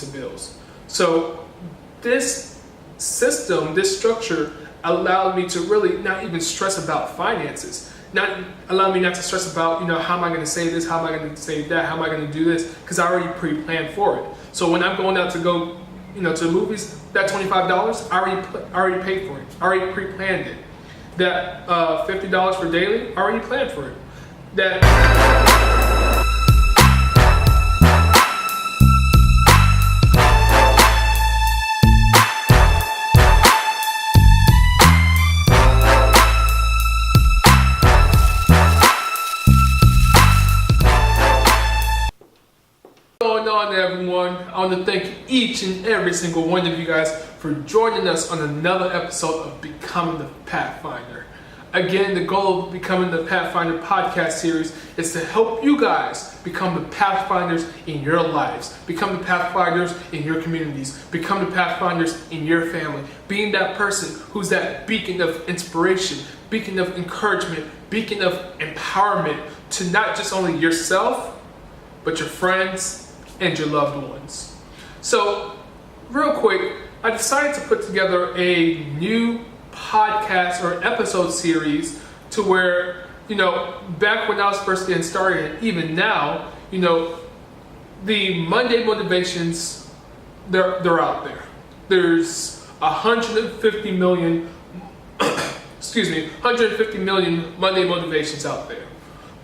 payments of bills. So this system, this structure allowed me to really not even stress about finances. Not allow me not to stress about, how am I going to save this? How am I going to save that? How am I going to do this? Because I already pre-planned for it. So when I'm going out to go, to the movies, that $25, I already paid for it. I already pre-planned it. That $50 for daily, I already planned for it. That everyone. I want to thank each and every single one of you guys for joining us on another episode of Becoming the Pathfinder. Again, the goal of Becoming the Pathfinder podcast series is to help you guys become the Pathfinders in your lives, become the Pathfinders in your communities, become the Pathfinders in your family, being that person who's that beacon of inspiration, beacon of encouragement, beacon of empowerment to not just only yourself, but your friends and your loved ones. So, real quick, I decided to put together a new podcast or episode series to where, back when I was first getting started, and even now, the Monday motivations, they're out there. There's 150 million, 150 million Monday motivations out there.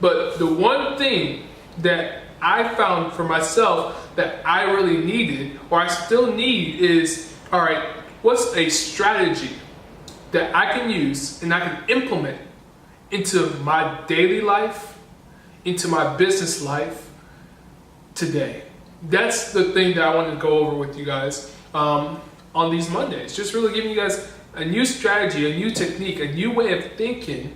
But the one thing that I found for myself that I really needed, or I still need, is, all right, what's a strategy that I can use and I can implement into my daily life, into my business life today? That's the thing that I want to go over with you guys on these Mondays. Just really giving you guys a new strategy, a new technique, a new way of thinking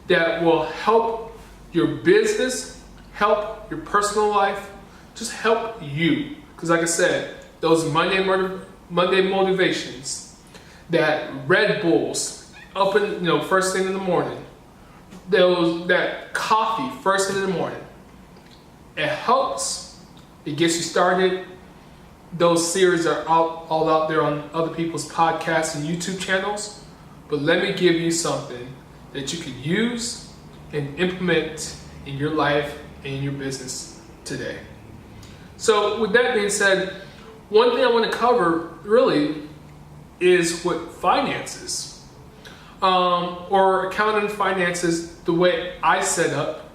that will help your business, help your personal life, just help you. Because like I said, those Monday motivations, that Red Bulls up in, first thing in the morning, that coffee first thing in the morning, it helps. It gets you started. Those series are all out there on other people's podcasts and YouTube channels. But let me give you something that you can use and implement in your life and in your business today. So with that being said, one thing I want to cover really is what finances, or accounting finances, the way I set up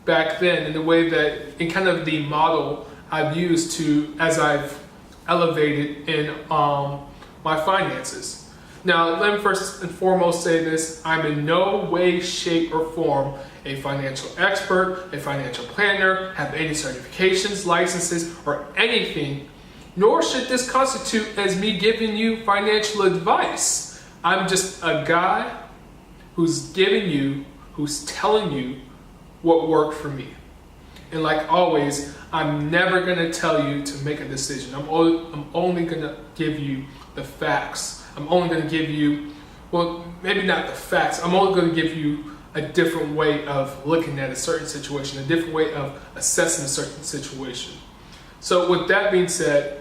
back then, and the way that, and kind of the model I've used to, as I've elevated in my finances. Now, let me first and foremost say this: I'm in no way, shape, or form a financial expert, a financial planner, have any certifications, licenses, or anything, nor should this constitute as me giving you financial advice. I'm just a guy who's telling you what worked for me. And like always, I'm never gonna tell you to make a decision. I'm only gonna give you the facts. I'm only gonna give you, well, maybe not the facts, I'm only gonna give you a different way of looking at a certain situation, a different way of assessing a certain situation. So with that being said,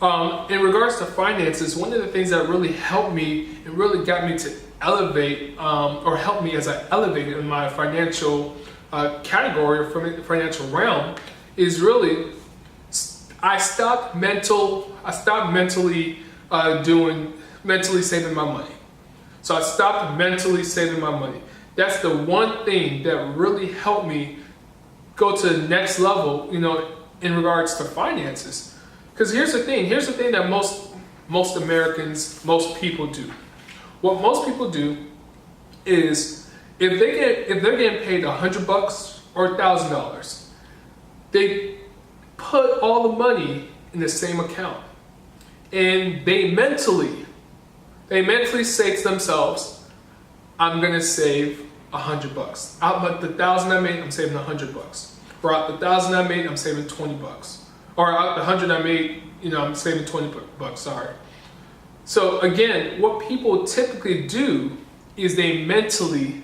in regards to finances, one of the things that really helped me and really got me to elevate, or helped me as I elevated in my financial category or from the financial realm, is really I stopped mentally saving my money. So I stopped mentally saving my money. That's the one thing that really helped me go to the next level, in regards to finances. Because here's the thing that most Americans, most people do. What most people do is, if they're getting paid $100 or $1,000, they put all the money in the same account, and they mentally say to themselves, I'm gonna save $100. Out of the $1,000 I made, I'm saving $100. Or out the $1,000 I made, I'm saving $20. Or out the $100 I made, I'm saving $20. Sorry. So again, what people typically do is they mentally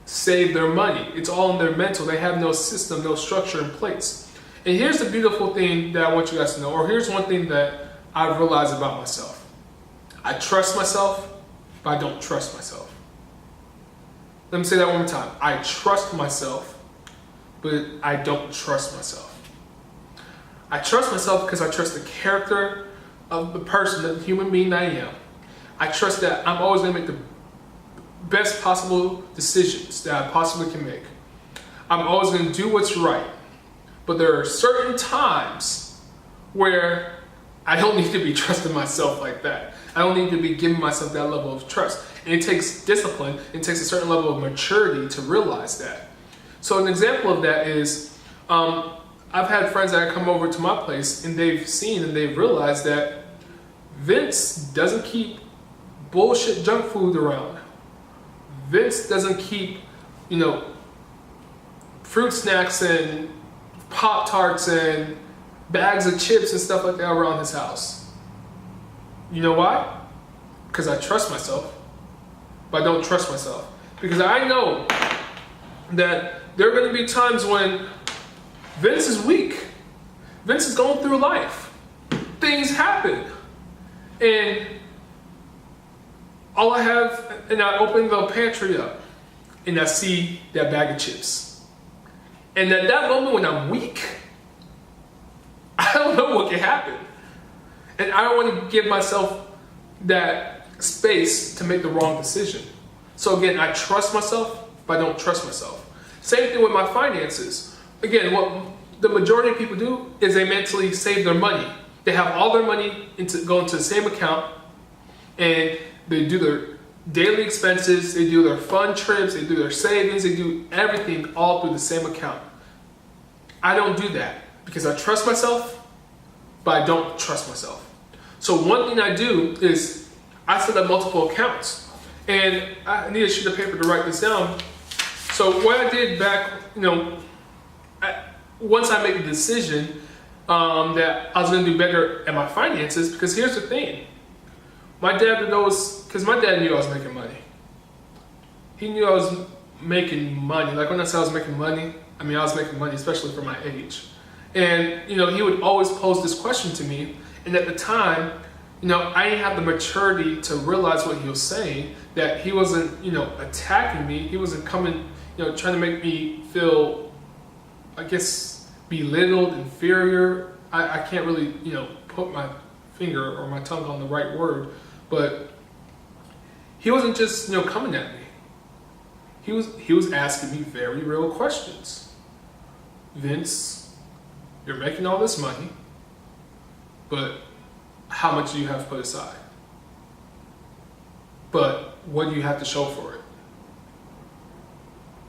save their money. It's all in their mental. They have no system, no structure in place. And here's the beautiful thing that I want you guys to know, or here's one thing that I've realized about myself. I trust myself, but I don't trust myself. Let me say that one more time. I trust myself, but I don't trust myself. I trust myself because I trust the character of the person, the human being I am. I trust that I'm always going to make the best possible decisions that I possibly can make. I'm always going to do what's right. But there are certain times where I don't need to be trusting myself like that. I don't need to be giving myself that level of trust. And it takes discipline, it takes a certain level of maturity to realize that. So an example of that is, I've had friends that come over to my place and they've seen and they've realized that Vince doesn't keep bullshit junk food around. Vince doesn't keep, fruit snacks and Pop-Tarts and bags of chips and stuff like that around his house. You know why? Because I trust myself, but I don't trust myself. Because I know that there are going to be times when Vince is weak. Vince is going through life. Things happen. And all I have, and I open the pantry up, and I see that bag of chips. And at that moment when I'm weak, I don't know what can happen. And I don't want to give myself that space to make the wrong decision. So again, I trust myself, but I don't trust myself. Same thing with my finances. Again, what the majority of people do is they mentally save their money. They have all their money go into the same account, and they do their daily expenses, they do their fun trips, they do their savings, they do everything all through the same account. I don't do that because I trust myself, but I don't trust myself. So one thing I do is I set up multiple accounts, and I need a sheet of paper to write this down. So what I did back, once I made the decision that I was going to do better at my finances, because here's the thing. My dad would always, because my dad knew I was making money. He knew I was making money. Like when I said I was making money, I was making money, especially for my age. And, he would always pose this question to me. And at the time, I didn't have the maturity to realize what he was saying, that he wasn't, attacking me. He wasn't coming, trying to make me feel, I guess, belittled, inferior. I can't really, put my finger or my tongue on the right word, but he wasn't just, coming at me. He was asking me very real questions. Vince, you're making all this money, but how much do you have put aside? But what do you have to show for it?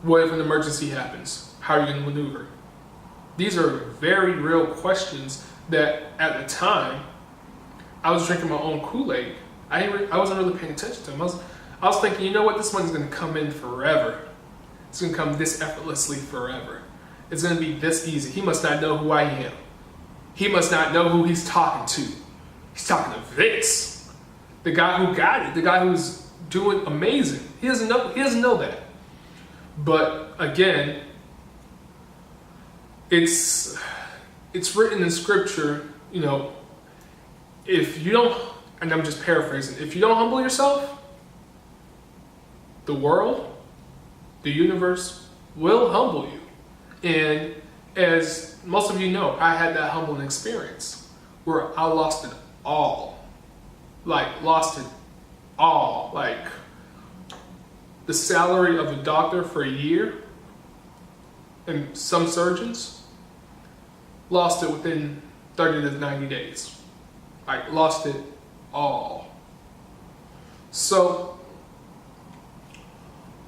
What if an emergency happens? How are you going to maneuver? These are very real questions that at the time, I was drinking my own Kool-Aid. I wasn't really paying attention to them. I was thinking, this money's going to come in forever. It's going to come this effortlessly forever. It's going to be this easy. He must not know who I am. He must not know who he's talking to. He's talking to Vince, the guy who got it, the guy who's doing amazing. He doesn't know that. But again, it's written in scripture, if you don't, and I'm just paraphrasing, if you don't humble yourself, the world, the universe will humble you. And as most of you know, I had that humbling experience where I lost it all. Like the salary of a doctor for a year, and some surgeons lost it within 30 to 90 days. I lost it all. So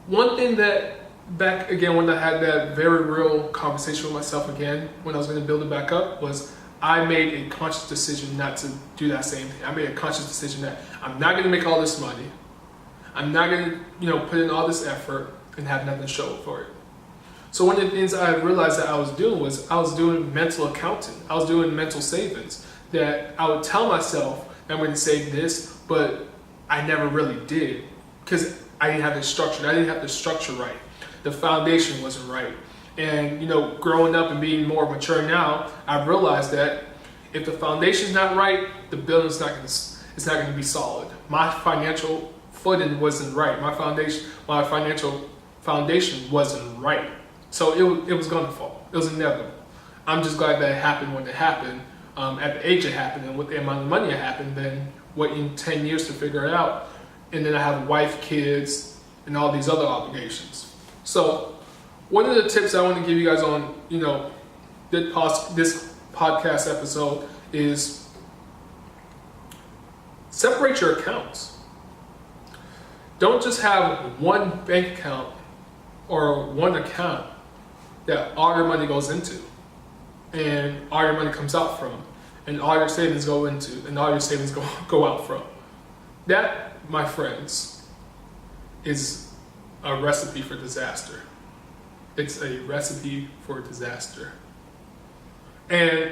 one thing that back again when I had that very real conversation with myself again, when I was going to build it back up, was I made a conscious decision not to do that same thing. I made a conscious decision that I'm not going to make all this money. I'm not going to, put in all this effort and have nothing to show for it. So one of the things I realized that I was doing was I was doing mental accounting. I was doing mental savings, that I would tell myself I'm going to save this, but I never really did because I didn't have it structured. I didn't have the structure right. The foundation wasn't right. And growing up and being more mature now, I've realized that if the foundation's not right, the building's not going to be solid. My financial footing wasn't right. My financial foundation wasn't right. So it was going to fall. It was inevitable. I'm just glad that it happened when it happened, at the age it happened, and with the amount of money it happened, than waiting 10 years to figure it out. And then I have a wife, kids, and all these other obligations. So one of the tips I want to give you guys on, this podcast episode is separate your accounts. Don't just have one bank account or one account that all your money goes into and all your money comes out from and all your savings go into and all your savings go out from. That, my friends, is a recipe for disaster. It's a recipe for disaster. And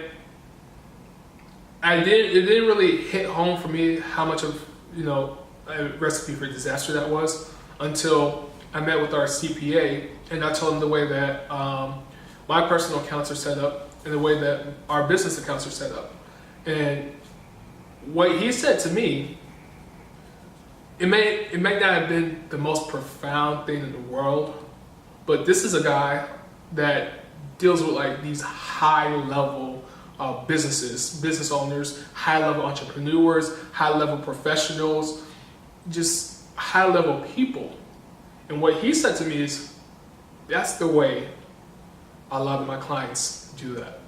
it didn't really hit home for me how much of a recipe for disaster that was until I met with our CPA and I told him the way that my personal accounts are set up and the way that our business accounts are set up. And what he said to me, it may not have been the most profound thing in the world, but this is a guy that deals with like these high level business owners, high level entrepreneurs, high level professionals, just high level people. And what he said to me is, that's the way a lot of my clients do that.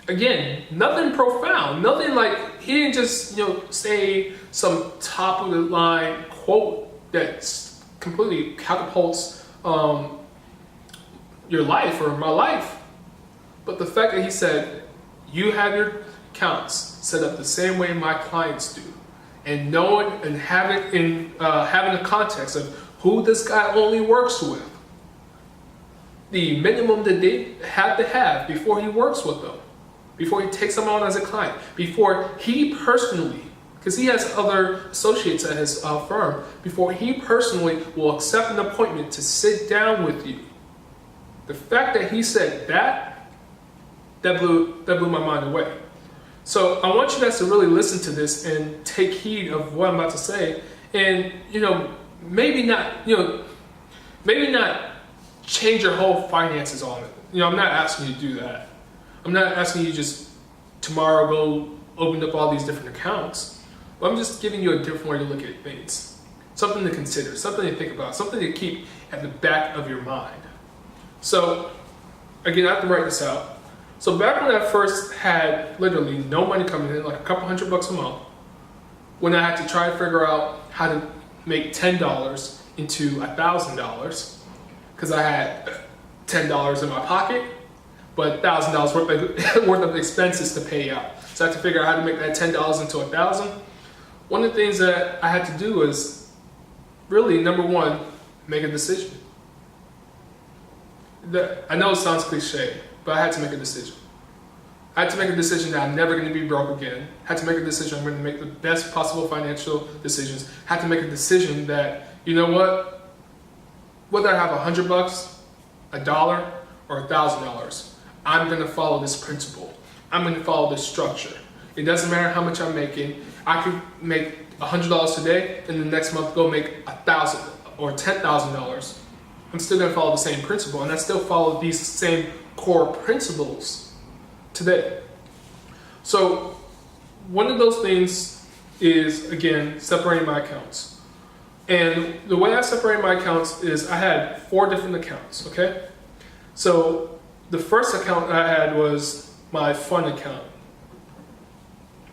Again, nothing profound, nothing like, he didn't just say some top of the line quote that completely catapults your life or my life. But the fact that he said, you have your accounts set up the same way my clients do, and knowing and having a context of who this guy only works with, the minimum that they have to have before he works with them, before he takes them on as a client, before he personally, because he has other associates at his firm, before he personally will accept an appointment to sit down with you. The fact that he said that blew my mind away. So I want you guys to really listen to this and take heed of what I'm about to say, and maybe not change your whole finances on it. I'm not asking you to do that. I'm not asking you just tomorrow go open up all these different accounts. But I'm just giving you a different way to look at things. Something to consider, something to think about, something to keep at the back of your mind. So again, I have to write this out. So back when I first had literally no money coming in, like a couple $100 a month, when I had to try to figure out how to make $10 into $1,000, because I had $10 in my pocket, but $1,000 worth of expenses to pay out. So I had to figure out how to make that $10 into $1,000. One of the things that I had to do was really, number one, make a decision. I know it sounds cliche, but I had to make a decision. I had to make a decision that I'm never going to be broke again. I had to make a decision I'm going to make the best possible financial decisions. I had to make a decision that, whether I have $100, $1, or $1,000, I'm going to follow this principle. I'm going to follow this structure. It doesn't matter how much I'm making. I could make $100 today and the next month go make $1,000 or $10,000. I'm still going to follow the same principle, and I still follow these same core principles today. So one of those things is, again, separating my accounts. And the way I separate my accounts is I had 4 different accounts, okay? So the first account I had was my fun account.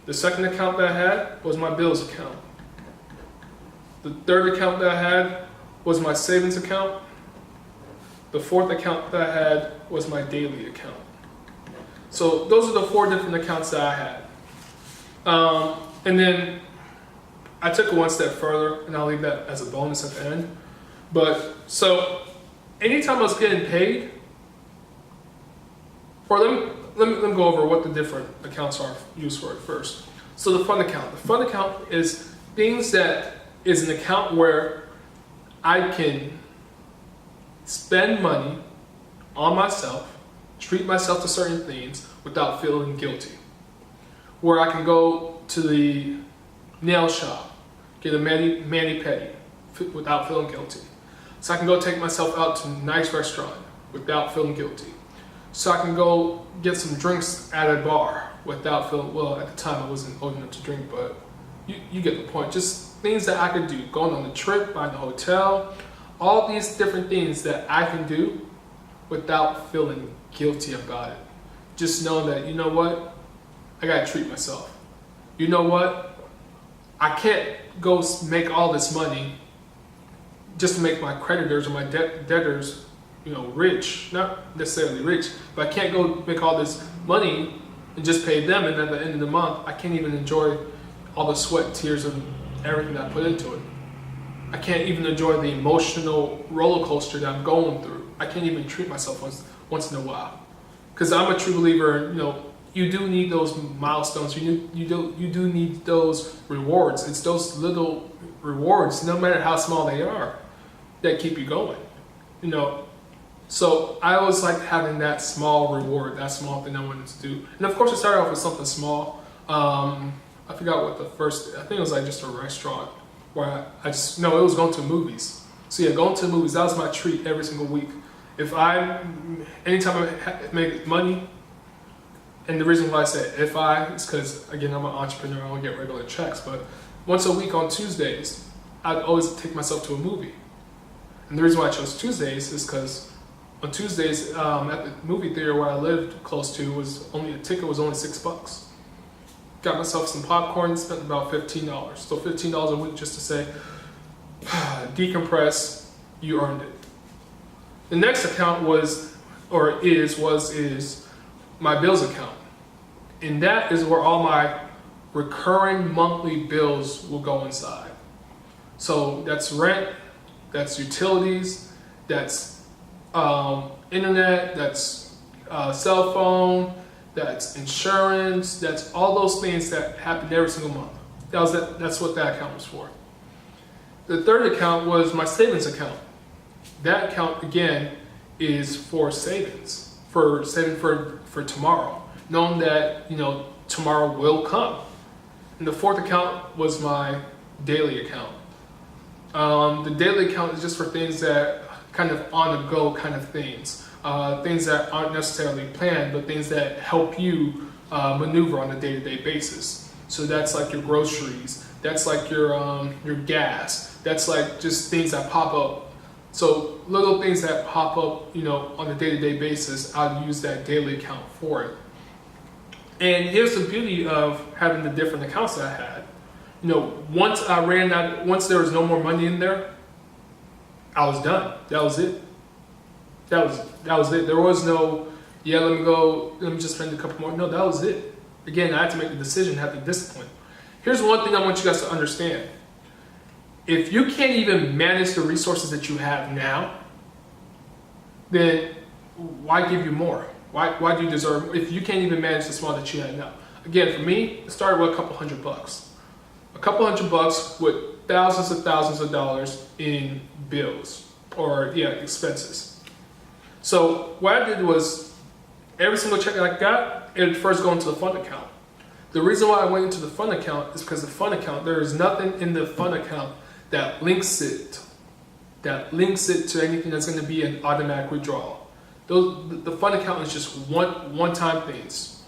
The second account that I had was my bills account. The third account that I had was my savings account. The fourth account that I had was my daily account. So those are the 4 different accounts that I had. And then I took it one step further, and I'll leave that as a bonus at the end. But so anytime I was getting paid, or let me go over what the different accounts are used for at first. So the fund account. The fund account is things that is an account where I can spend money on myself, treat myself to certain things without feeling guilty. Where I can go to the nail shop, get a mani-pedi without feeling guilty. So I can go take myself out to a nice restaurant without feeling guilty. So I can go get some drinks at a bar without feeling, well, at the time I wasn't old enough to drink, but you get the point. Just things that I could do, going on the trip, buying the hotel, all these different things that I can do without feeling guilty about it. Just knowing that, you know what, I gotta treat myself. You know what, I can't go make all this money just to make my creditors or my debtors, rich. Not necessarily rich, but I can't go make all this money and just pay them, and at the end of the month, I can't even enjoy all the sweat, tears, and everything I put into it. I can't even enjoy the emotional roller coaster that I'm going through. I can't even treat myself once in a while. Because I'm a true believer, you do need those milestones. You do need those rewards. It's those little rewards, no matter how small they are, that keep you going. So I always like having that small reward, that small thing I wanted to do. And of course, it started off with something small. I forgot what I think it was like just a restaurant where it was going to movies. So yeah, going to the movies, that was my treat every single week. Anytime I make money, and the reason why I say is because, again, I'm an entrepreneur, I don't get regular checks, but once a week on Tuesdays, I'd always take myself to a movie. And the reason why I chose Tuesdays is because on Tuesdays, at the movie theater where I lived close to, a ticket was only $6. Got myself some popcorn, spent about $15. So $15 a week just to say, decompress, you earned it. The next account is my bills account. And that is where all my recurring monthly bills will go inside. So that's rent, that's utilities, that's internet, that's cell phone, that's insurance, that's all those things that happen every single month. That's what that account was for. The third account was my savings account. That account, again, is for savings, for saving for tomorrow, knowing that tomorrow will come. And the fourth account was my daily account. The daily account is just for things that kind of on the go kind of things that aren't necessarily planned, but things that help you maneuver on a day-to-day basis. So that's like your groceries, that's like your gas, that's like just things that pop up. So little things that pop up, on a day-to-day basis, I'll use that daily account for it. And here's the beauty of having the different accounts that I had. Once there was no more money in there, I was done. That was it. That was it. There was no, let me just spend a couple more. No, that was it. Again, I had to make the decision, have the discipline. Here's one thing I want you guys to understand. If you can't even manage the resources that you have now, then why give you more? Why do you deserve, if you can't even manage the small that you have now? Again, for me, it started with a couple $100. A couple $100 with thousands of dollars in bills or expenses. So what I did was every single check that I got, it would first go into the fund account. The reason why I went into the fund account is because the fund account, there is nothing in the fund account that links it to anything that's going to be an automatic withdrawal. The fund account is just one-time things,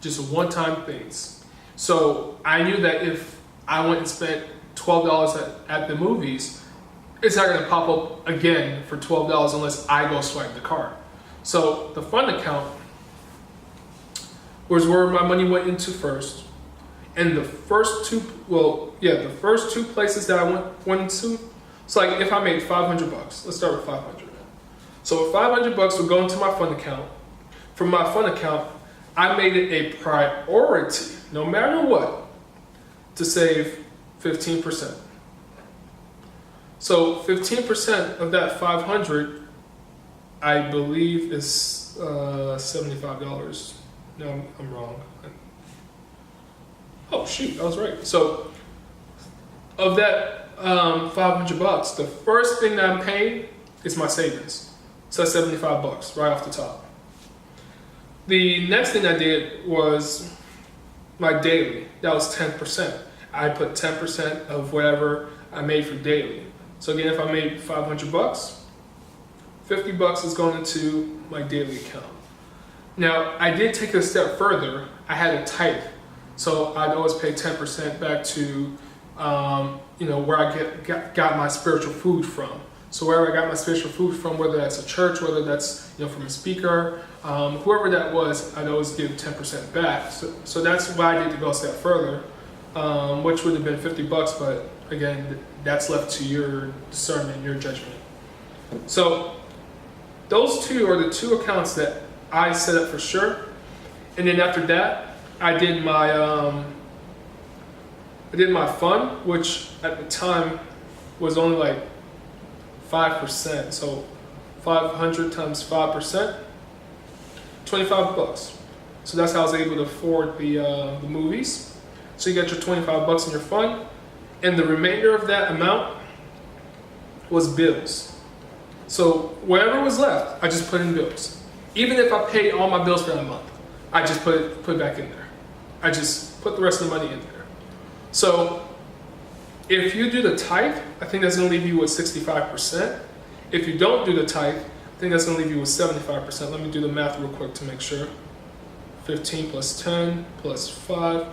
just one-time things. So I knew that if I went and spent $12 at the movies, it's not going to pop up again for $12 unless I go swipe the card. So the fund account was where my money went into first. And the first two places that I went into, so like if I made $500, let's start with 500. So $500 would go into my fund account. From my fund account, I made it a priority, no matter what, to save 15%. So 15% of that 500, I believe is $75. No, I'm wrong. Oh shoot, I was right. So of that $500, the first thing that I'm paying is my savings. So that's $75 right off the top. The next thing I did was my daily. That was 10%. I put 10% of whatever I made for daily. So again, if I made $500, $50 is going into my daily account. Now, I did take it a step further. I had a tithe. So I'd always pay 10% back to where I got my spiritual food from. So wherever I got my spiritual food from, whether that's a church, whether that's from a speaker, whoever that was, I'd always give 10% back. So that's why I did to go a step further, which would have been $50. But again, that's left to your discernment, your judgment. So those two are the two accounts that I set up for sure. And then after that, I did my fund, which at the time was only like 5%. So 500 times 5%, $25. So that's how I was able to afford the movies. So you got your $25 in your fund, and the remainder of that amount was bills. So whatever was left, I just put in bills. Even if I paid all my bills for that month, I just put it back in there. I just put the rest of the money in there. So if you do the tithe, I think that's going to leave you with 65%. If you don't do the tithe, I think that's going to leave you with 75%. Let me do the math real quick to make sure. 15 plus 10 plus 5.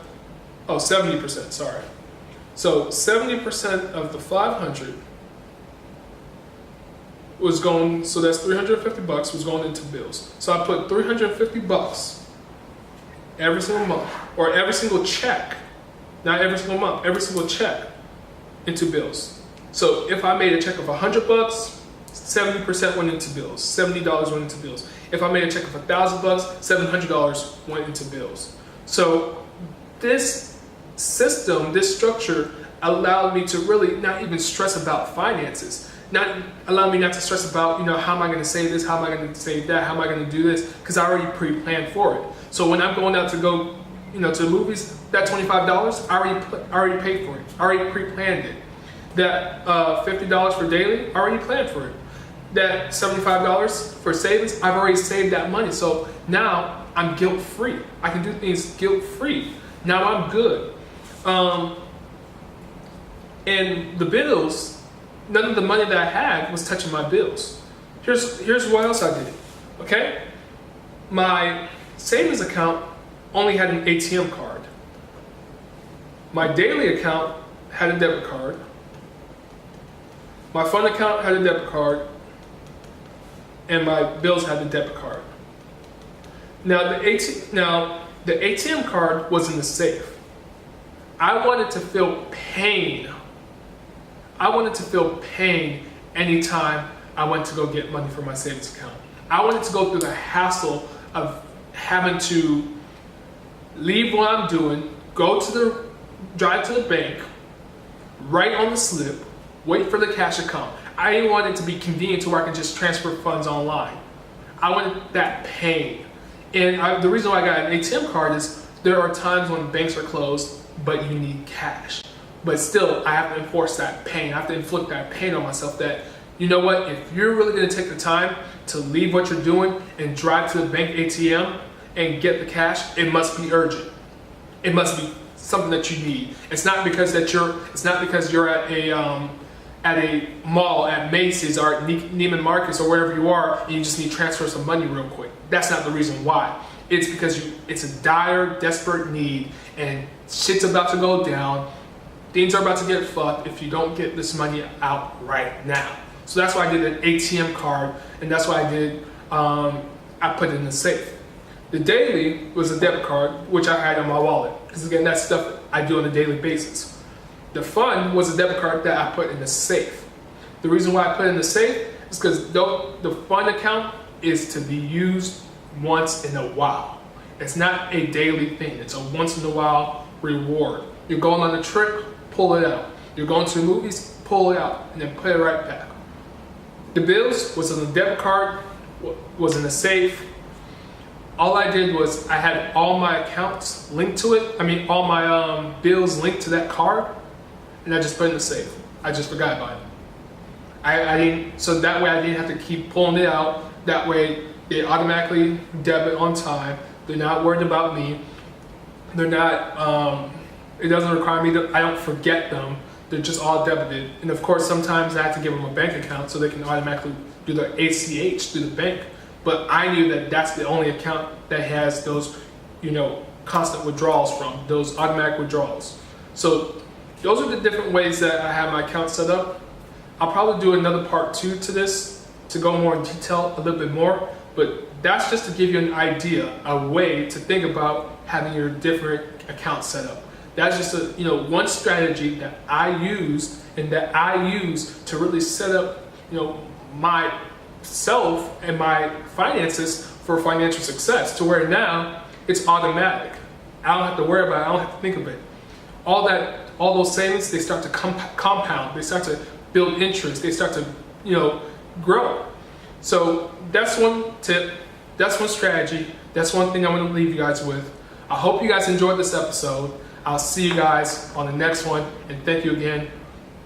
Oh, 70%, sorry. So 70% of the 500 was going, so that's $350 was going into bills. So I put $350 every single month, or every single check, not every single month, every single check into bills. So if I made a check of $100, 70% went into bills, $70 went into bills. If I made a check of $1,000, $700 went into bills. So this system, this structure allowed me to really not even stress about finances. Not allow me not to stress about, how am I going to save this? How am I going to save that? How am I going to do this? Because I already pre-planned for it. So when I'm going out to go, to the movies, that $25, I already paid for it. I already pre-planned it. That $50 for daily, I already planned for it. That $75 for savings, I've already saved that money. So now I'm guilt-free. I can do things guilt-free. Now I'm good. And the bills, none of the money that I had was touching my bills. Here's what else I did, okay? My savings account only had an ATM card. My daily account had a debit card. My fund account had a debit card. And my bills had a debit card. Now the ATM card was in the safe. I wanted to feel pain. I wanted to feel pain anytime I went to go get money for my savings account. I wanted to go through the hassle of having to leave what I'm doing, drive to the bank, write on the slip, wait for the cash to come. I didn't want it to be convenient to where I could just transfer funds online. I wanted that pain. And the reason why I got an ATM card is there are times when banks are closed, but you need cash. But still, I have to enforce that pain. I have to inflict that pain on myself that, you know what, if you're really going to take the time to leave what you're doing and drive to the bank ATM and get the cash, it must be urgent. It must be something that you need. It's not because you're at a mall, at Macy's or at Neiman Marcus or wherever you are, and you just need to transfer some money real quick. That's not the reason why. It's because it's a dire, desperate need, and shit's about to go down. Things are about to get fucked if you don't get this money out right now. So that's why I did an ATM card, and that's why I did, I put it in the safe. The daily was a debit card, which I had in my wallet, because again, that's stuff I do on a daily basis. The fund was a debit card that I put in the safe. The reason why I put it in the safe is because the fund account is to be used once in a while. It's not a daily thing. It's a once in a while reward. You're going on a trip, pull it out. You're going to the movies, pull it out, and then put it right back. The bills was on the debit card, was in the safe. All I did was I had all my accounts linked to it. All my bills linked to that card, and I just put it in the safe. I just forgot about it. I didn't, so that way I didn't have to keep pulling it out. That way they automatically debit on time. They're not worried about me. They're not, it doesn't require me I don't forget them. They're just all debited. And of course, sometimes I have to give them a bank account so they can automatically do their ACH through the bank. But I knew that that's the only account that has those, constant withdrawals from, those automatic withdrawals. So those are the different ways that I have my account set up. I'll probably do another part 2 to this to go more in detail a little bit more, but that's just to give you an idea, a way to think about having your different accounts set up. That's just one strategy that I use and that I use to really set up, myself and my finances for financial success, to where now it's automatic. I don't have to worry about it. I don't have to think of it. All those savings, they start to compound. They start to build interest. They start to, grow. So that's one tip. That's one strategy. That's one thing I'm going to leave you guys with. I hope you guys enjoyed this episode. I'll see you guys on the next one. And thank you again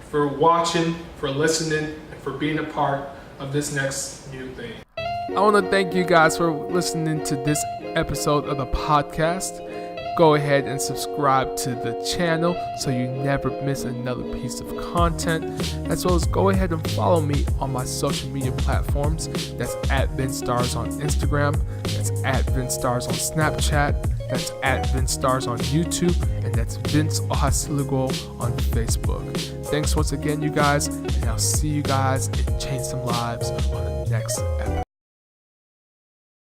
for watching, for listening, and for being a part of this next new thing. I want to thank you guys for listening to this episode of the podcast. Go ahead and subscribe to the channel so you never miss another piece of content, as well as go ahead and follow me on my social media platforms. That's at VinceStars on Instagram, that's at VinceStars on Snapchat, that's at VinceStars on YouTube, and that's Vince Ohasilugo on Facebook. Thanks once again, you guys, and I'll see you guys and change some lives on the next episode.